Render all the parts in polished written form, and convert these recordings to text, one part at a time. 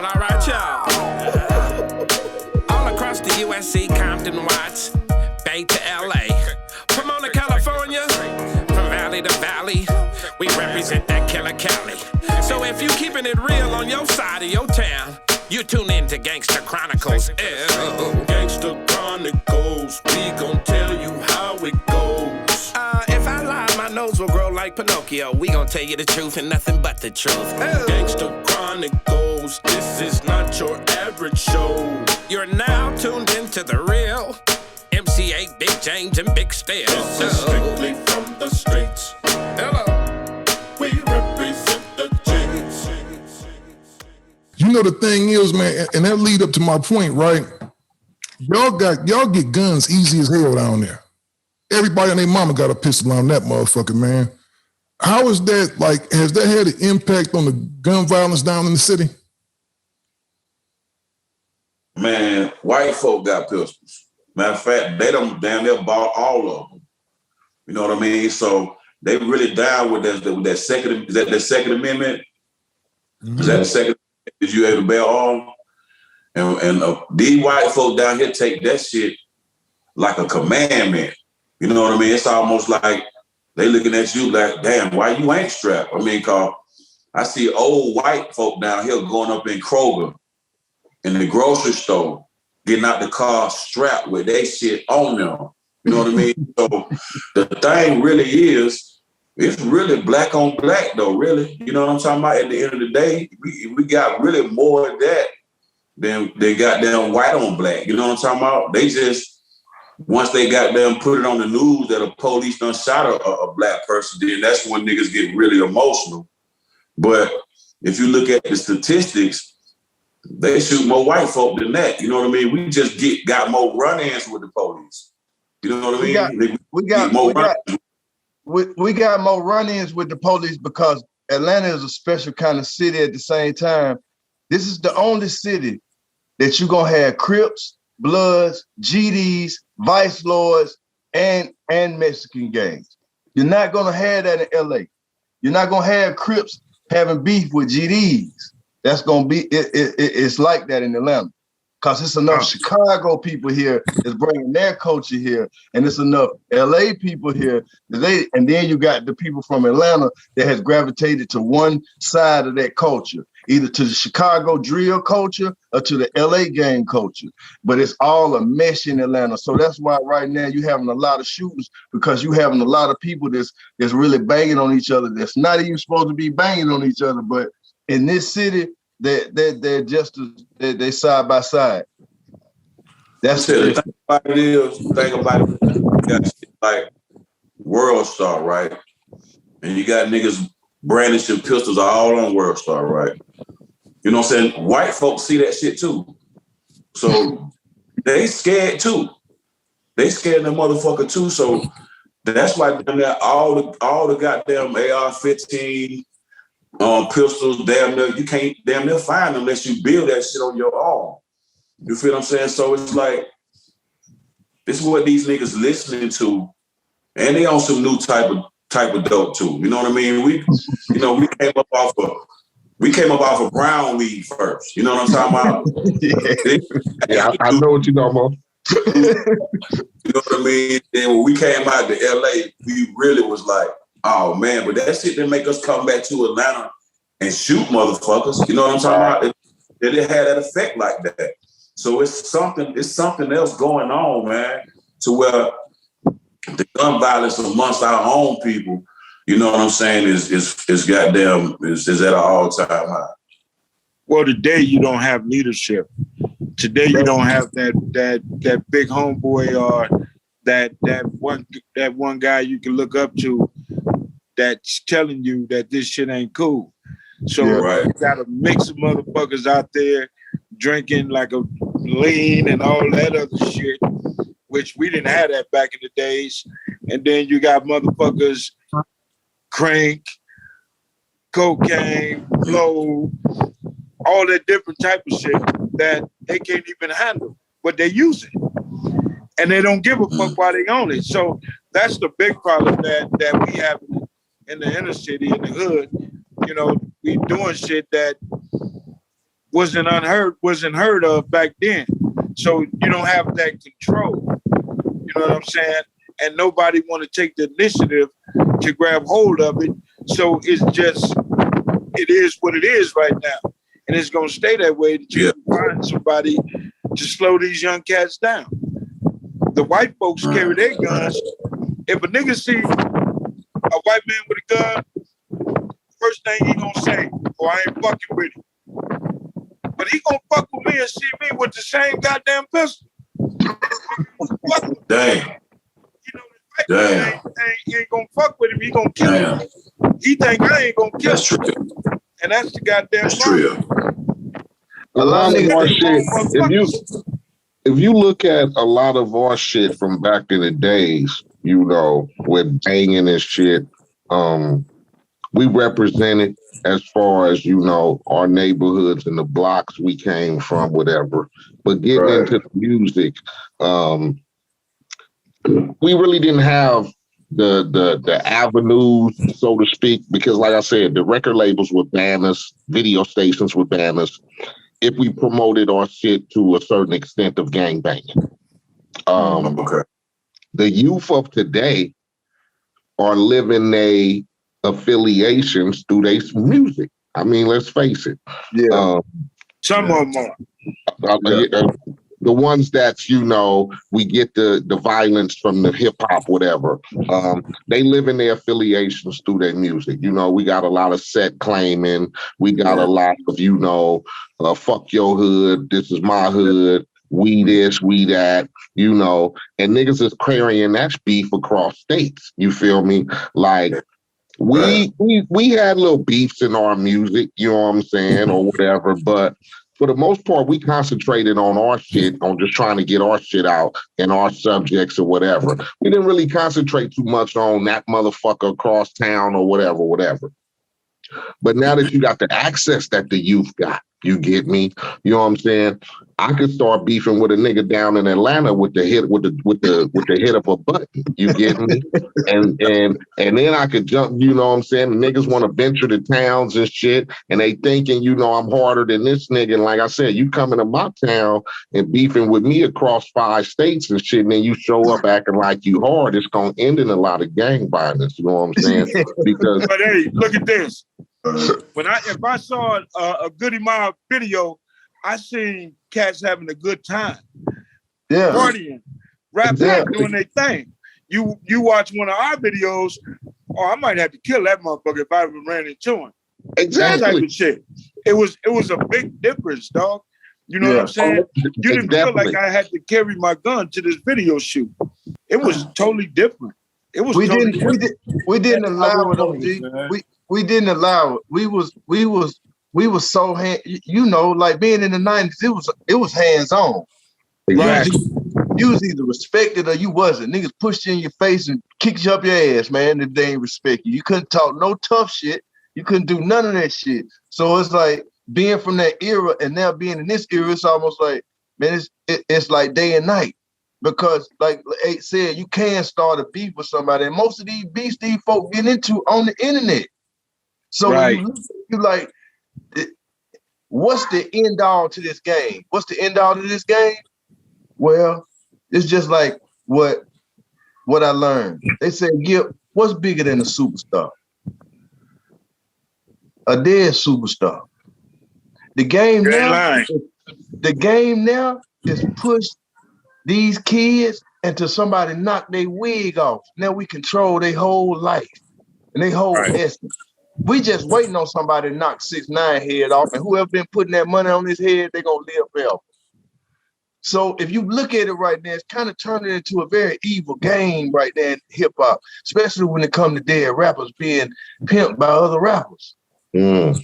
Well, all right, y'all. All across the USC, Compton, Watts, Bay to LA. Pomona, California, from valley to valley, we represent that killer Cali. So if you keeping it real on your side of your town, you tune in to Gangsta Chronicles. Gangsta Chronicles, we gon' tell you how it goes. If I lie, my nose will grow like Pinocchio. We gon' tell you the truth and nothing but the truth. Gangsta Chronicles, this is not your average show. You're now tuned into the real MC8, Big James, and Big Steel. This is strictly from the streets. Hello. We represent the J's. You know the thing is, man, and that lead up to my point, right? Y'all get guns easy as hell down there. Everybody and their mama got a pistol on that motherfucker, man. How is that, like, has that had an impact on the gun violence down in the city? Man, white folk got pistols. Matter of fact, they done damn near bought all of them. You know what I mean? So they really down with that second, is that the Second Amendment? Mm-hmm. Is that the second? Is you able to bear arms? And these white folk down here take that shit like a commandment. You know what I mean? It's almost like they looking at you like, damn, why you ain't strapped? I mean, cause I see old white folk down here going up in Kroger in the grocery store, getting out the car strapped with their shit on them. You know what I mean? So the thing really is, it's really black on black though, really. You know what I'm talking about? At the end of the day, we got really more of that than they got them white on black. You know what I'm talking about? They just, once they got them put it on the news that a police done shot a black person, then that's when niggas get really emotional. But if you look at the statistics, they shoot more white folk than that. You know what I mean? We just got more run-ins with the police. You know what I mean? We got more run-ins with the police because Atlanta is a special kind of city at the same time. This is the only city that you're going to have Crips, Bloods, GDs, Vice Lords, and Mexican gangs. You're not going to have that in LA. You're not going to have Crips having beef with GDs. That's going to be, it's like that in Atlanta. Because it's enough Chicago people here that's bringing their culture here, and it's enough LA people here and then you got the people from Atlanta that has gravitated to one side of that culture, either to the Chicago drill culture or to the LA gang culture. But it's all a mesh in Atlanta. So that's why right now you're having a lot of shootings, because you're having a lot of people that's really banging on each other, that's not even supposed to be banging on each other. But in this city, they're just they side by side. That's it. The thing about it is, you got shit like World Star, right? And you got niggas brandishing pistols all on World Star, right? You know what I'm saying? White folks see that shit too. So they scared too. They scared the motherfucker too. So that's why damn near all the goddamn AR-15 pistols, damn near, you can't damn near find them unless you build that shit on your own. You feel what I'm saying? So it's like, this is what these niggas listening to, and they on some new type of dope too. You know what I mean? We came up off of brown weed first. You know what I'm talking about? Yeah, I know what you're talking about. You know what I mean? Then when we came out to LA, we really was like, oh man, but that shit didn't make us come back to Atlanta and shoot motherfuckers. You know what I'm talking about? It had that effect like that. So it's something else going on, man, to where the gun violence amongst our own people, you know what I'm saying, is goddamn is at an all-time high. Well, today you don't have leadership. Today you don't have that big homeboy or that one guy you can look up to that's telling you that this shit ain't cool. So you got a mix of motherfuckers out there drinking like a lean and all that other shit, which we didn't have that back in the days. And then you got motherfuckers crank, cocaine, blow, all that different type of shit that they can't even handle, but they use it. And they don't give a fuck why they own it. So that's the big problem that we have in the inner city, in the hood. You know, we doing shit that wasn't heard of back then. So you don't have that control. You know what I'm saying? And nobody want to take the initiative to grab hold of it. So it is what it is right now. And it's gonna stay that way until you find somebody to slow these young cats down. The white folks carry their guns. If a nigga see a white man with a gun, first thing he gonna say, "Oh, I ain't fucking with him." But he gonna fuck with me and see me with the same goddamn pistol. Damn. You know, the white man ain't gonna fuck with him. He gonna kill him. He think I ain't gonna kill him. And that's the goddamn problem. A lot of our shit, if you look at a lot of our shit from back in the days, you know, with banging and shit, we represented as far as, you know, our neighborhoods and the blocks we came from, whatever. But getting into the music, we really didn't have the avenues, so to speak, because like I said, the record labels would ban us, video stations would ban us if we promoted our shit to a certain extent of gangbanging. The youth of today are living their affiliations through their music. I mean, let's face it. Some of them are. The ones that, you know, we get the violence from the hip hop, whatever. They live in their affiliations through their music. You know, we got a lot of set claiming. We got a lot of, you know, fuck your hood. This is my hood. We this, we that, you know, and niggas is carrying that beef across states. You feel me? Like, we had little beefs in our music, you know what I'm saying, or whatever, but for the most part, we concentrated on our shit, on just trying to get our shit out and our subjects or whatever. We didn't really concentrate too much on that motherfucker across town or whatever. But now that you got the access that the youth got, you get me? You know what I'm saying? I could start beefing with a nigga down in Atlanta with the hit of a button. You get me? And then I could jump, you know what I'm saying? The niggas want to venture to towns and shit, and they thinking, you know, I'm harder than this nigga. And like I said, you coming to my town and beefing with me across 5 states and shit, and then you show up acting like you hard, it's gonna end in a lot of gang violence. You know what I'm saying? Because but hey, look at this. If I saw a Goodie Mob video, I seen cats having a good time, partying, rapping, doing their thing. You watch one of our videos, I might have to kill that motherfucker if I ever ran into him. Exactly. That type of shit. It was a big difference, dog. You know what I'm saying? You didn't feel like I had to carry my gun to this video shoot. It was totally different. It was. We didn't allow it, OG. We didn't allow it. We was so you know, like being in the 90s, it was hands on. Exactly. You was either respected or you wasn't. Niggas pushed you in your face and kicked you up your ass, man, if they ain't respect you. You couldn't talk no tough shit. You couldn't do none of that shit. So it's like being from that era and now being in this era, it's almost like, man, it's like day and night. Because like Ace said, you can start a beef with somebody. And most of these beefs these folk get into on the internet. So you like, what's the end all to this game? What's the end all to this game? Well, it's just like what I learned. They said, what's bigger than a superstar? A dead superstar. The game now is push these kids until somebody knock their wig off. Now we control their whole life and their whole essence. We just waiting on somebody to knock 6ix9ine head off, and whoever been putting that money on his head, they gonna live forever. So if you look at it right now, it's kind of turning into a very evil game right there in hip hop, especially when it comes to dead rappers being pimped by other rappers. You're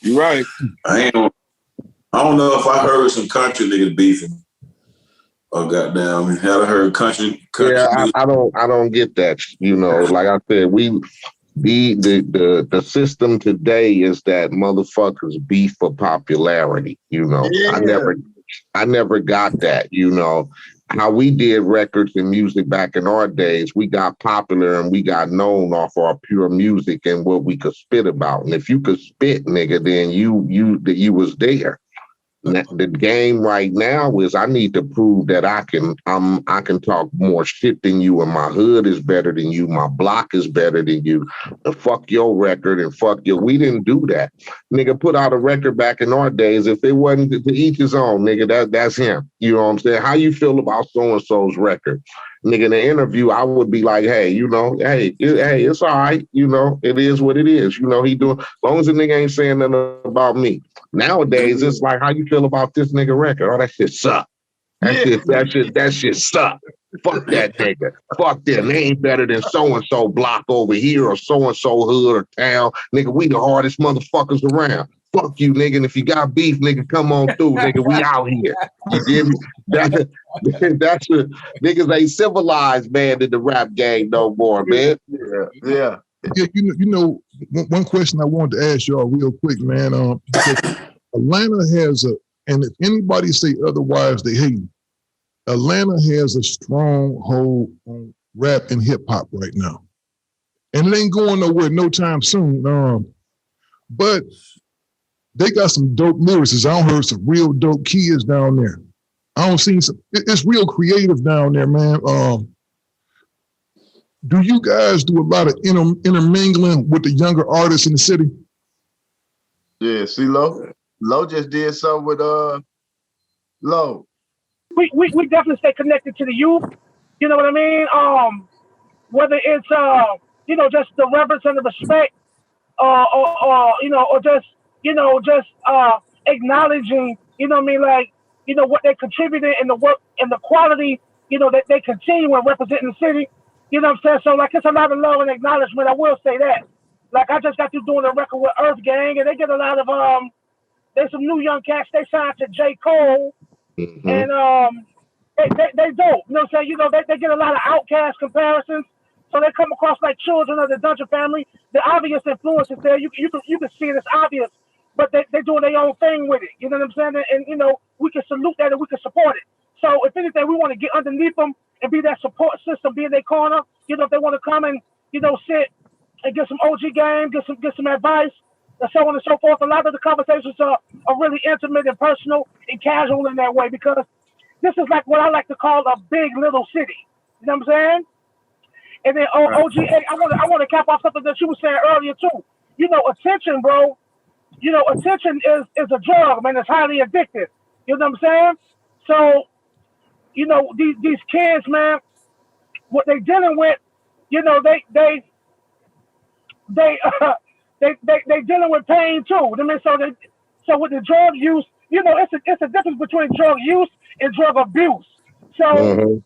right. I don't know if I heard some country niggas beefing. Oh goddamn! Have I heard country? Yeah, I don't get that. You know, like I said, the system today is that motherfuckers beef for popularity. You know, I never got that. You know, how we did records and music back in our days, we got popular and we got known off our pure music and what we could spit about. And if you could spit, nigga, then you was there. The game right now is I need to prove that I can talk more shit than you, and my hood is better than you, my block is better than you. And fuck your record and fuck your. We didn't do that. Nigga put out a record back in our days. If it wasn't to each his own, nigga, that's him. You know what I'm saying? How you feel about so-and-so's record? Nigga, in the interview, I would be like, hey, hey, it's all right. It is what it is. He doing, as long as the nigga ain't saying nothing about me. Nowadays, it's like, how you feel about this nigga record? Oh, that shit suck. That shit suck. Fuck that nigga. Fuck them. They ain't better than so-and-so block over here or so-and-so hood or town. Nigga, we the hardest motherfuckers around. Fuck you, nigga. And if you got beef, nigga, come on through, nigga. We out here. You get me? That's what niggas ain't civilized, man, in the rap game no more, man. Yeah. One question I wanted to ask y'all real quick, man. Atlanta has and if anybody say otherwise, they hate you. Atlanta has a strong hold on rap and hip hop right now, and it ain't going nowhere no time soon. But they got some dope lyricists. I heard some real dope kids down there. I don't see some. It's real creative down there, man. Do you guys do a lot of intermingling with the younger artists in the city? Yeah, see, Lo just did something with Lo. We definitely stay connected to the youth. You know what I mean? Whether it's just the reverence and the respect, or just acknowledging, what they contributed and the work and the quality, that they continue and representing the city. You know what I'm saying? So, it's a lot of love and acknowledgement. I will say that. I just got through doing a record with Earth Gang, and they get a lot of, there's some new young cats. They signed to J. Cole, and they dope. You know what I'm saying? They get a lot of outcast comparisons. So they come across like children of the Dungeon family. The obvious influence is there. You can see it, it's obvious. But they're doing their own thing with it. You know what I'm saying? And we can salute that and we can support it. So if anything, we want to get underneath them and be that support system, be in their corner. If they want to come and, sit and get some OG game, get some advice, and so on and so forth. A lot of the conversations are really intimate and personal and casual in that way, because this is like what I like to call a big little city. You know what I'm saying? And then OG, I want to cap off something that you were saying earlier too. Attention, bro. Attention is a drug, man. It's highly addictive. You know what I'm saying? So, these kids, man, what they dealing with, they dealing with pain too. I mean, so with the drug use, it's a difference between drug use and drug abuse. So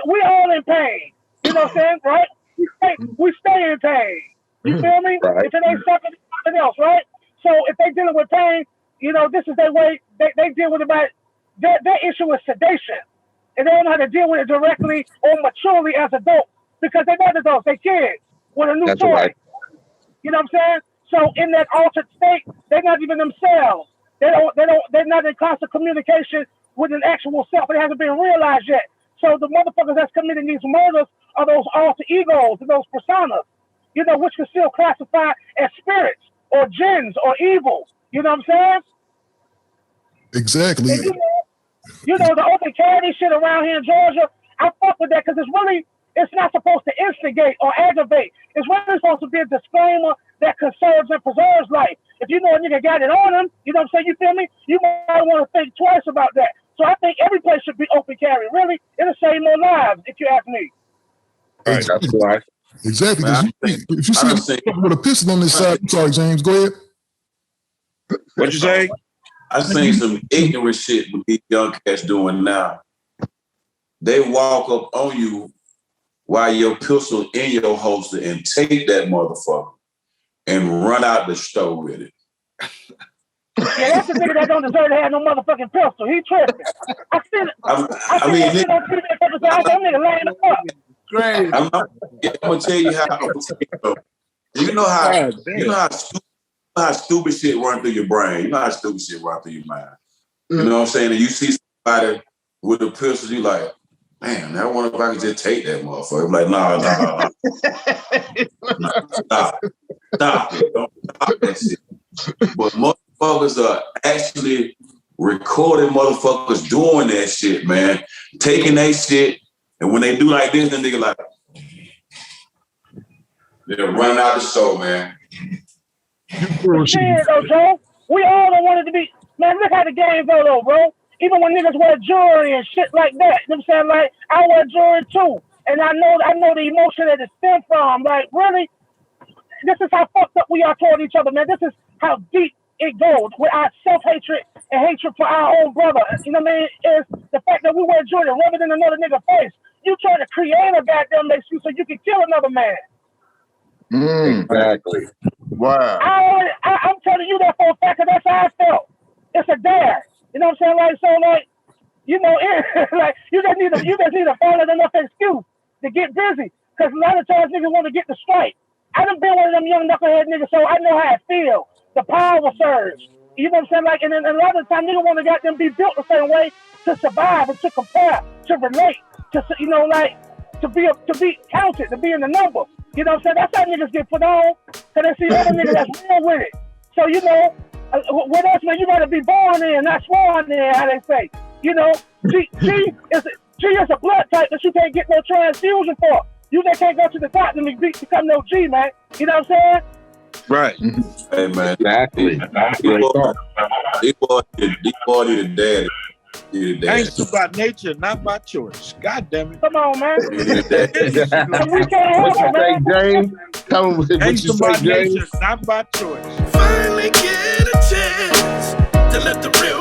we all in pain. You know what I'm saying, right? We stay in pain. You feel me? Right. If it ain't something else, right? So if they dealing with pain, this is their way. They deal with it by their issue is sedation, and they don't know how to deal with it directly or maturely as adults, because they're not adults. They're kids with a new toy. Right. You know what I'm saying? So in that altered state, they're not even themselves. They're not in constant communication with an actual self. It hasn't been realized yet. So the motherfuckers that's committing these murders are those alter egos and those personas, which can still classify as spirits or jinns or evil. You know what I'm saying? Exactly. And, the open carry shit around here in Georgia, I fuck with that because it's not supposed to instigate or aggravate. It's really supposed to be a disclaimer that conserves and preserves life. If you know a nigga got it on him, you know what I'm saying? You feel me? You might want to think twice about that. So I think every place should be open carry. Really, it'll save more lives, if you ask me. All right, that's right. Exactly. If you see with a pistol on this side, I'm sorry, James, go ahead. What'd you say? I seen some ignorant shit with these young cats doing now. They walk up on you while your pistol in your holster and take that motherfucker and run out the store with it. Yeah, that's the nigga that don't deserve to have no motherfucking pistol. He tripping. I seen it. I mean, that nigga laying up. Great. I'm gonna tell you how. You know how stupid shit run through your brain. You know how stupid shit run through your mind. You know what I'm saying? And you see somebody with the pistol, you like, man, I wonder if I could just take that motherfucker. I'm like, nah. Stop it. Don't stop that shit. But motherfuckers are actually recording motherfuckers doing that shit, man. Taking that shit, and when they do like this, then nigga like, they're running out the show, man. Shit, though, Joe. We all don't want it to be, man, look how the game go, though, bro. Even when niggas wear jewelry and shit like that. You know what I'm saying? Like, I wear jewelry, too. And I know the emotion that it stems from. Like, really? This is how fucked up we are toward each other, man. This is how deep it goes with our self-hatred and hatred for our own brother. You know what I mean? Is the fact that we wear jewelry and rub it in another nigga's face. You try to create a goddamn excuse so you can kill another man. Exactly. Wow. I'm telling you that for a fact, because that's how I felt. It's a dare. You know what I'm saying? Like, so, like, you know, like, you just need a valid enough excuse to get busy. Because a lot of times niggas want to get the strike. I done been one of them young knucklehead niggas, so I know how it feels. The power surge. You know what I'm saying? Like, and then a lot of the time niggas want to get them be built a certain way to survive and to compare, to relate, to, you know, like, to be counted, to be in the number. You know what I'm saying? That's how niggas get put on, because they see other niggas that's real with it. So, you know, with us, man, you gotta be born in, not sworn in, how they say. You know, G is a blood type that you can't get no transfusion for. You just can't go to the doctor and become no G, man. You know what I'm saying? Right. Hey, man. Exactly. These boys need a daddy. Gangsta by nature, not by choice. God damn it. Come on, man. What you say, James? Tell him what you Gangsta say, by James. nature, not by choice. Finally get a chance to let the real